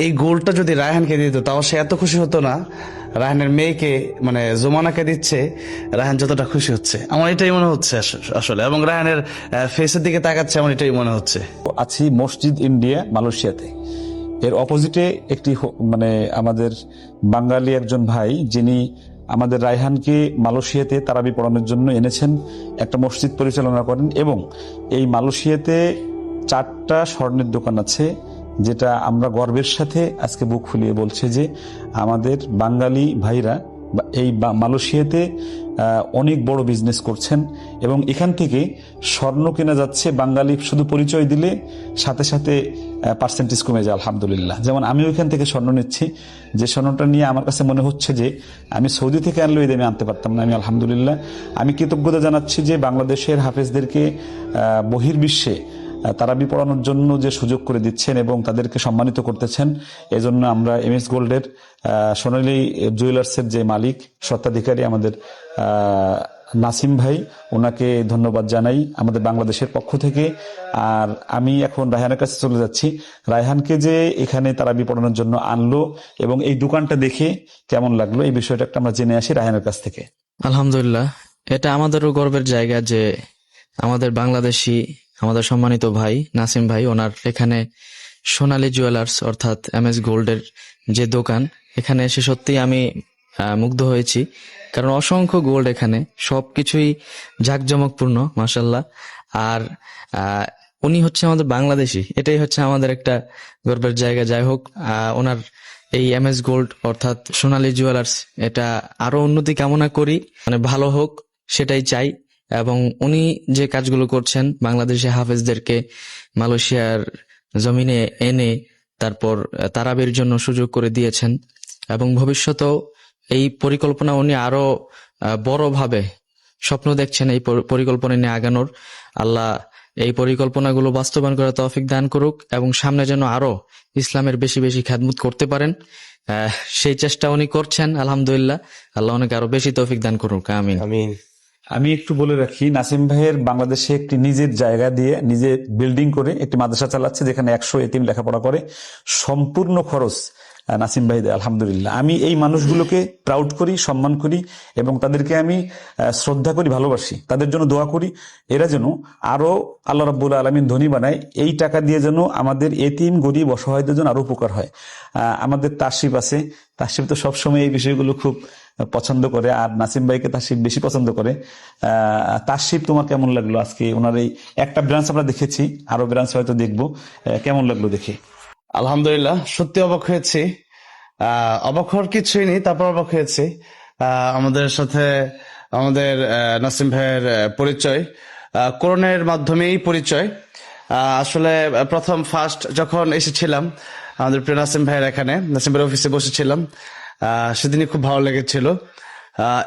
এই গোলটা যদি রায়হানকে দিত তাও সে এত খুশি হতো না। রায়হানের মেয়েকে মানে জোমানাকে দিচ্ছে, রায়হান যতটা খুশি হচ্ছে আমার এটাই মনে হচ্ছে আসলে, এবং রায়হানের ফেসের দিকে তাকাচ্ছে আমার এটাই মনে হচ্ছে। আছি মসজিদ ইন্ডিয়া মালয়েশিয়াতে। এর অপোজিটে একটি মানে আমাদের বাঙালি একজন ভাই, যিনি আমাদের রায়হানকে মালয়েশিয়াতে তারাবি পড়ানোর জন্য এনেছেন, একটা মসজিদ পরিচালনা করেন। এবং এই মালয়েশিয়াতে 4টা স্বর্ণের দোকান আছে, যেটা আমরা গর্বের সাথে আজকে বুক ফুলিয়ে বলছে যে আমাদের বাঙালি ভাইরা এই মালয়েশিয়াতে অনেক বড় বিজনেস করছেন। এবং এখান থেকে স্বর্ণ কেনা যাচ্ছে, বাঙালি শুধু পরিচয় দিলে সাথে সাথে পার্সেন্টেজ কমে যায় আলহামদুলিল্লাহ। যেমন আমি ওইখান থেকে স্বর্ণ নিচ্ছি, যে স্বর্ণটা নিয়ে আমার কাছে মনে হচ্ছে যে আমি সৌদি থেকে আনলেও এই দামে আনতে পারতাম না। আমি আলহামদুলিল্লাহ আমি কৃতজ্ঞতা জানাচ্ছি যে বাংলাদেশের হাফেজদেরকে বহির্বিশ্বে তারাবি পড়ানোর জন্য যে সুযোগ করে দিচ্ছেন এবং তাদেরকে সম্মানিত করতেছেন। এজন্য আমরা এমএস গোল্ডের সোনালী জুয়েলার্সের যে মালিক স্বত্বাধিকারী আমাদের নাসিম ভাই, ওনাকে ধন্যবাদ জানাই আমাদের বাংলাদেশের পক্ষ থেকে। আর আমি এখন রায়হানের কাছে চলে যাচ্ছি। রায়হানকে যে এখানে তারাবি পড়ানোর জন্য আনলো এবং এই দোকানটা দেখে কেমন লাগলো, এই বিষয়টা একটা আমরা জেনে আসি রায়হানের কাছ থেকে। আলহামদুলিল্লাহ, এটা আমাদেরও গর্বের জায়গা যে আমাদের বাংলাদেশি, আমাদের সম্মানিত ভাই নাসিম ভাই, ওনার এখানে সোনালী জুয়েলার্স অর্থাৎ এমএস গোল্ডের যে দোকান, এখানে এসে সত্যি আমি মুগ্ধ হয়েছি। কারণ অসংখ্য গোল্ড, এখানে সবকিছুই জাঁকজমকপূর্ণ মাশাল্লাহ। আর উনি হচ্ছে আমাদের বাংলাদেশি, এটাই হচ্ছে আমাদের একটা গর্বের জায়গা। যাই হোক, ওনার এই এমএস গোল্ড অর্থাৎ সোনালী জুয়েলার্স, এটা আরো উন্নতি কামনা করি, মানে ভালো হোক সেটাই চাই। এবং উনি যে কাজগুলো করছেন, বাংলাদেশি হাফেজদেরকে মালয়েশিয়ার জমিনে এনে তারপর তারাবির জন্য সুযোগ করে দিয়েছেন, এবং ভবিষ্যতেও এই পরিকল্পনা উনি আরো বড়ভাবে স্বপ্ন দেখছেন এই পরিকল্পনা নিয়ে আগানোর। আল্লাহ এই পরিকল্পনাগুলো বাস্তবায়ন করার তৌফিক দান করুক এবং সামনে যেন আরো ইসলামের বেশি বেশি খেদমত করতে পারেন, সেই চেষ্টা উনি করছেন আলহামদুলিল্লাহ। আল্লাহ অনেক আরো বেশি তৌফিক দান করুক, আমিন আমিন। আমি একটু বলে রাখি, নাসিম ভাইয়ের বাংলাদেশে একটি নিজের জায়গা দিয়ে নিজে বিল্ডিং করে একটি মাদ্রাসা চালাচ্ছে, যেখানে 100 এতিম লেখাপড়া করে। সম্পূর্ণ খরচ নাসিম ভাই দেয় আলহামদুলিল্লাহ। আমি এই মানুষগুলোকে প্রাউড করি, সম্মান করি এবং তাদেরকে আমি শ্রদ্ধা করি, ভালোবাসি, তাদের জন্য দোয়া করি। এরা যেন আরো আল্লাহ রাব্বুল আলামিন ধনী বানায়, এই টাকা দিয়ে যেন আমাদের এতিম গরিব অসহায়দের জন্য আরো উপকার হয়। আমাদের তাসিফ আছে, তাসিফ তো সবসময় এই বিষয়গুলো খুব পছন্দ করে, আর নাসিম ভাইকে তাসিফ বেশি পছন্দ করে। তাসিফ, তোমার কেমন লাগলো আজকে ওনার এই একটা ব্রাঞ্চ আমরা দেখেছি, আরো ব্রাঞ্চ হয়তো দেখবো, কেমন লাগলো দেখে? আলহামদুলিল্লাহ, সত্যি অবাক হয়েছি। অবাক হওয়ার কিছুই নেই, তারপর অবাক হয়েছি। আমাদের সাথে আমাদের নাসিম ভাইয়ের পরিচয় কোরআনের মাধ্যমেই পরিচয়। আসলে প্রথম ফার্স্ট যখন এসেছিলাম আমাদের প্রিয় নাসিম ভাইয়ের এখানে, নাসিম ভাইয়ের অফিসে বসেছিলাম, সেদিনই খুব ভালো লেগেছিল।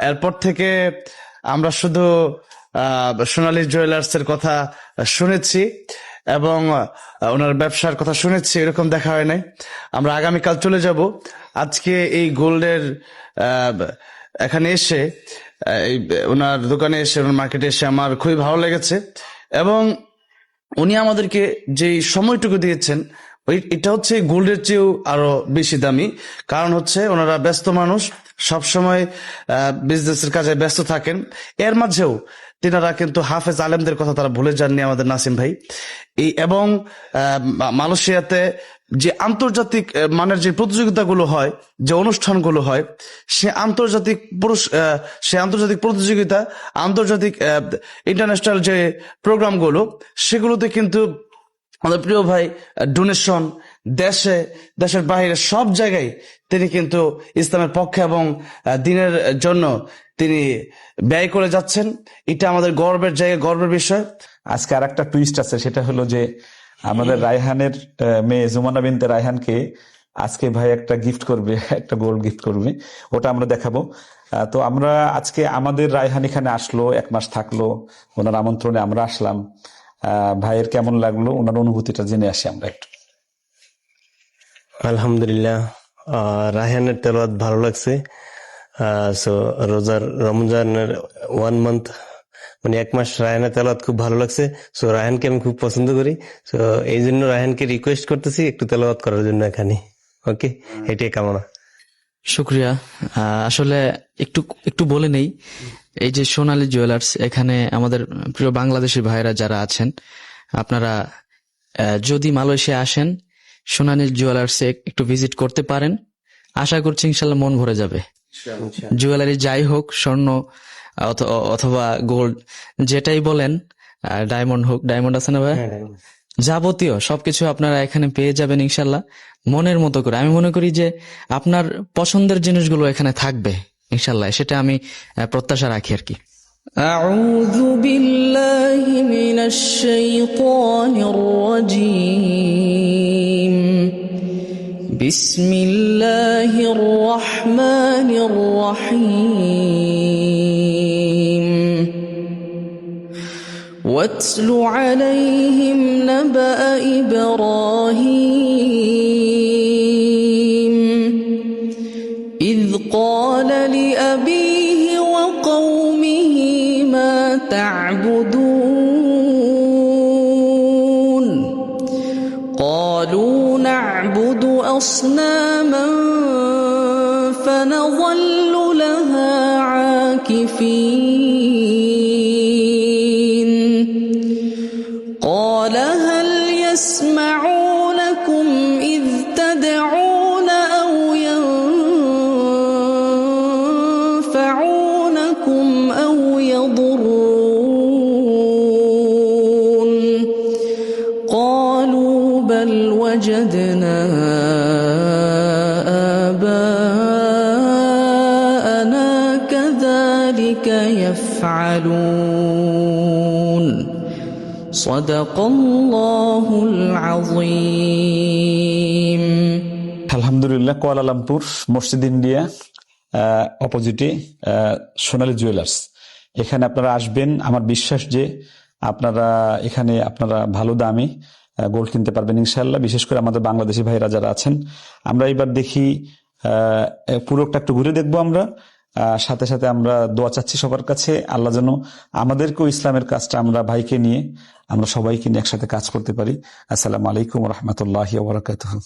এরপর থেকে আমরা শুধু সোনালী জুয়েলার্স এর কথা শুনেছি এবং ওনার ব্যবসার কথা শুনেছি, এরকম দেখা হয় নাই। আমরা আগামীকাল চলে যাব। আজকে এই গোল্ডের এখানে এসে, এই ওনার দোকানে এসে, ওনার মার্কেটে এসে আমার খুবই ভালো লেগেছে। এবং উনি আমাদেরকে যে সময়টুকু দিয়েছেন, এটা হচ্ছে গোল্ডের চেয়েও আরো বেশি দামি। কারণ হচ্ছে ওনারা ব্যস্ত মানুষ, সবসময় বিজনেসের কাজে ব্যস্ত থাকেন। এর মাঝেও তিনারা কিন্তু হাফেজ আলেমদের কথা তারা ভুলে যাননি আমাদের নাসিম ভাই। এবং মালয়েশিয়াতে যে আন্তর্জাতিক মানের যে প্রতিযোগিতাগুলো হয়, যে অনুষ্ঠানগুলো হয়, সে আন্তর্জাতিক প্রতিযোগিতা, আন্তর্জাতিক ইন্টারন্যাশনাল যে প্রোগ্রামগুলো, সেগুলোতে কিন্তু আমাদের প্রিয় ভাই ডোনেশন, দেশের বাইরে সব জায়গায় তিনি কিন্তু ইসলামের পক্ষে এবং দিনের জন্য তিনি ব্যয় করে যাচ্ছেন। এটা আমাদের গর্বের জায়গা, গর্বের বিষয়। আজকে আর একটা টুইস্ট আছে, সেটা হলো যে আমাদের রায়হানের মেয়ে জুমানা বিনতে রায়হানকে আজকে ভাই একটা গিফট করবে, একটা গোল্ড গিফট করবে, ওটা আমরা দেখাবো। তো আমরা আজকে আমাদের রায়হান এখানে আসলো, 1 মাস থাকলো, ওনার আমন্ত্রণে আমরা আসলাম। ভাইয়ের কেমন লাগলো, ওনার অনুভূতিটা জেনে আসি আমরা একটু। আলহামদুলিল্লাহ, রায়হানের তেলাওয়াত ভালো লাগছে। রমজানের 1 মান্থ, মানে 1 মাস রায়হানের তেলাওয়াত খুব ভালো লাগছে। সো রায়হানকে আমি খুব পছন্দ করি। সো এই জন্য রায়হানকে রিকোয়েস্ট করতেছি একটু তেলাওয়াত করার জন্য এখানে। ওকে, এটাই কামনা। শুক্রিয়া। আসলে একটু একটু বলে নেই, এই যে সোনালী জুয়েলার্স, এখানে আমাদের প্রিয় বাংলাদেশি ভাইরা যারা আছেন, আপনারা যদি মালয়েশিয়া আসেন, সোনালী জুয়েলার্সে একটু ভিজিট করতে পারেন। আশা করছি ইনশাল্লাহ মন ভরে যাবে। জুয়েলারি যাই হোক, স্বর্ণ অথবা গোল্ড, যেটাই বলেন, ডায়মন্ড হোক, ডায়মন্ড আছে না ভাই, যাবতীয় সবকিছু আপনারা এখানে পেয়ে যাবেন ইনশাল্লাহ, মনের মতো করে। আমি মনে করি যে আপনার পছন্দের জিনিসগুলো এখানে থাকবে ইনশাল্লাহ, সেটা আমি প্রত্যাশা রাখি আর কি। أعوذ بالله من الشيطان الرجيم. بسم الله الرحمن الرحيم. واتل عليهم نبأ إبراهيم إذ قال لأبيه وقومه ما تعبدون قالوا نعبد أصناما فنظل لها عاكفين قال هل يسمعونكم إذ تدعون أو ينفعونكم أو يضرون قالوا بل وجدنا آباءنا كذلك يفعلون صدق الله العظيم. আলহামদুলিল্লাহ, কুয়ালালামপুর মসজিদ ইন্ডিয়া অপোজিটে সোনালী জুয়েলার্স, এখানে আপনারা আসবেন। আমার বিশ্বাস যে আপনারা এখানে ভালো দামে গোল্ড কিনতে পারবেন ইনশাল্লাহ। বিশেষ করে আমাদের বাংলাদেশি ভাইরা যারা আছেন, আমরা এবার দেখি পুরোটা একটু ঘুরে দেখবো আমরা। সাথে সাথে আমরা দোয়া চাচ্ছি সবার কাছে, আল্লাহ যেন আমাদেরকেও ইসলামের কাজটা আমরা ভাইকে নিয়ে আমরা সবাইকে নিয়ে একসাথে কাজ করতে পারি। আসসালামু আলাইকুম ওয়া রাহমাতুল্লাহি ওয়া বারাকাতুহু।